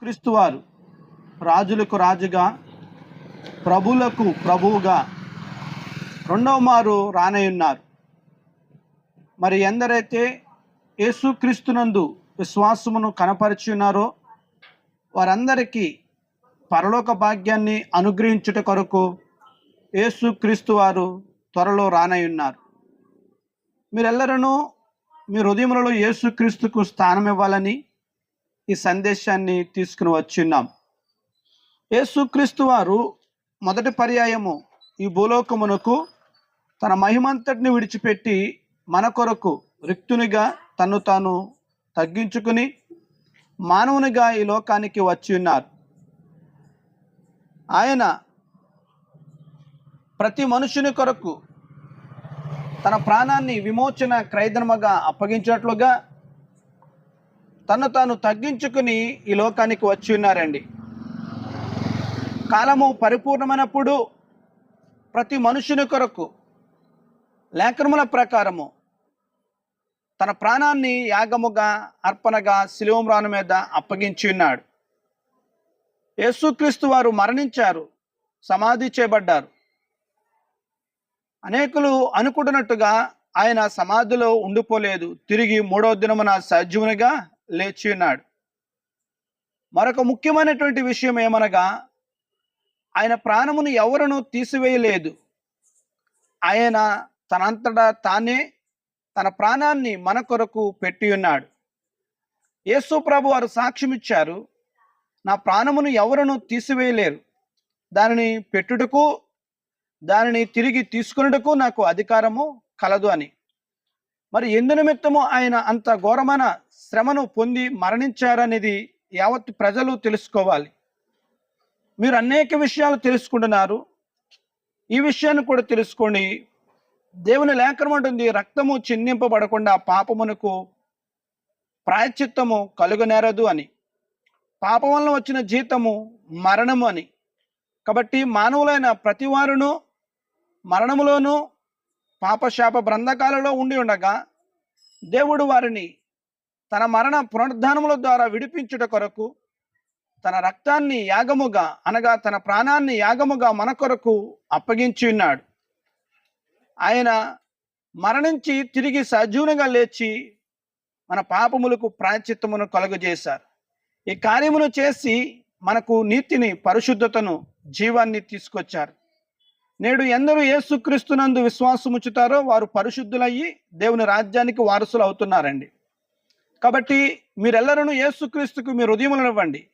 క్రీస్తువారు రాజులకు రాజుగా ప్రభులకు ప్రభువుగా రెండవ మారు రానయ్యున్నారు. మరి ఎందరైతే యేసుక్రీస్తునందు విశ్వాసమును కనపరిచి ఉన్నారో వారందరికీ పరలోక భాగ్యాన్ని అనుగ్రహించుట కొరకు యేసుక్రీస్తు వారు త్వరలో రానయ్యున్నారు. మీరెల్లరూ మీ హృదయములలో యేసుక్రీస్తుకు స్థానం ఇవ్వాలని ఈ సందేశాన్ని తీసుకుని వచ్చిన్నాం. యేసుక్రీస్తు వారు మొదటి పర్యాయము ఈ భూలోకమునకు తన మహిమంతటిని విడిచిపెట్టి మన కొరకు రిక్తునిగా తన్ను తాను తగ్గించుకుని మానవునిగా ఈ లోకానికి వచ్చి ఉన్నారు. ఆయన ప్రతి మనుషుని కొరకు తన ప్రాణాన్ని విమోచన క్రయధనముగా అప్పగించినట్లుగా తను తాను తగ్గించుకుని ఈ లోకానికి వచ్చి ఉన్నారండి. కాలము పరిపూర్ణమైనప్పుడు ప్రతి మనుషుని కొరకు లేఖనముల ప్రకారము తన ప్రాణాన్ని యాగముగా అర్పణగా శిలువ మ్రాను మీద అప్పగించి ఉన్నాడు. యేసుక్రీస్తు వారు మరణించారు, సమాధి చేయబడ్డారు. అనేకులు అనుకుంటున్నట్టుగా ఆయన సమాధిలో ఉండిపోలేదు, తిరిగి మూడవ దినమున సజీవునిగా లేచి ఉన్నాడు. మరొక ముఖ్యమైనటువంటి విషయం ఏమనగా ఆయన ప్రాణమును ఎవరునూ తీసివేయలేదు. ఆయన తనంతటా తానే తన ప్రాణాన్ని మన కొరకు పెట్టి ఉన్నాడు. యేసు ప్రభు వారు సాక్ష్యం ఇచ్చారు, నా ప్రాణమును ఎవరునూ తీసివేయలేరు, దానిని పెట్టుటకు దానిని తిరిగి తీసుకున్నటకు నాకు అధికారము కలదు అని. మరి ఎందు నిమిత్తము ఆయన అంత ఘోరమైన శ్రమను పొంది మరణించారనేది యావత్ ప్రజలు తెలుసుకోవాలి. మీరు అనేక విషయాలు తెలుసుకుంటున్నారు, ఈ విషయాన్ని కూడా తెలుసుకోండి. దేవుని లేఖనం అంటుంది, రక్తము చిందింపబడకుండా పాపమునకు ప్రాయశ్చిత్తము కలుగనేరదు అని. పాపం వలన వచ్చిన జీతము మరణము అని. కాబట్టి మానవులైన ప్రతి వారును మరణములోను పాపశాప బ్రంథకాలలో ఉండి ఉండగా దేవుడు వారిని తన మరణ పునరుద్ధానముల ద్వారా విడిపించుట కొరకు తన రక్తాన్ని యాగముగా అనగా తన ప్రాణాన్ని యాగముగా మన కొరకు అప్పగించి ఉన్నాడు. ఆయన మరణించి తిరిగి సజీవునిగా లేచి మన పాపములకు ప్రాయశ్చిత్తమును కలుగజేశారు. ఈ కార్యమును చేసి మనకు నీతిని, పరిశుద్ధతను, జీవాన్ని తీసుకొచ్చారు. నేడు ఎందరూ యేసుక్రీస్తునందు విశ్వాసముంచుతారో వారు పరిశుద్ధులయ్యి దేవుని రాజ్యానికి వారసులు అవుతున్నారండి. కాబట్టి మీరెల్లరూ యేసుక్రీస్తుకు మీ హృదయములను ఇవ్వండి.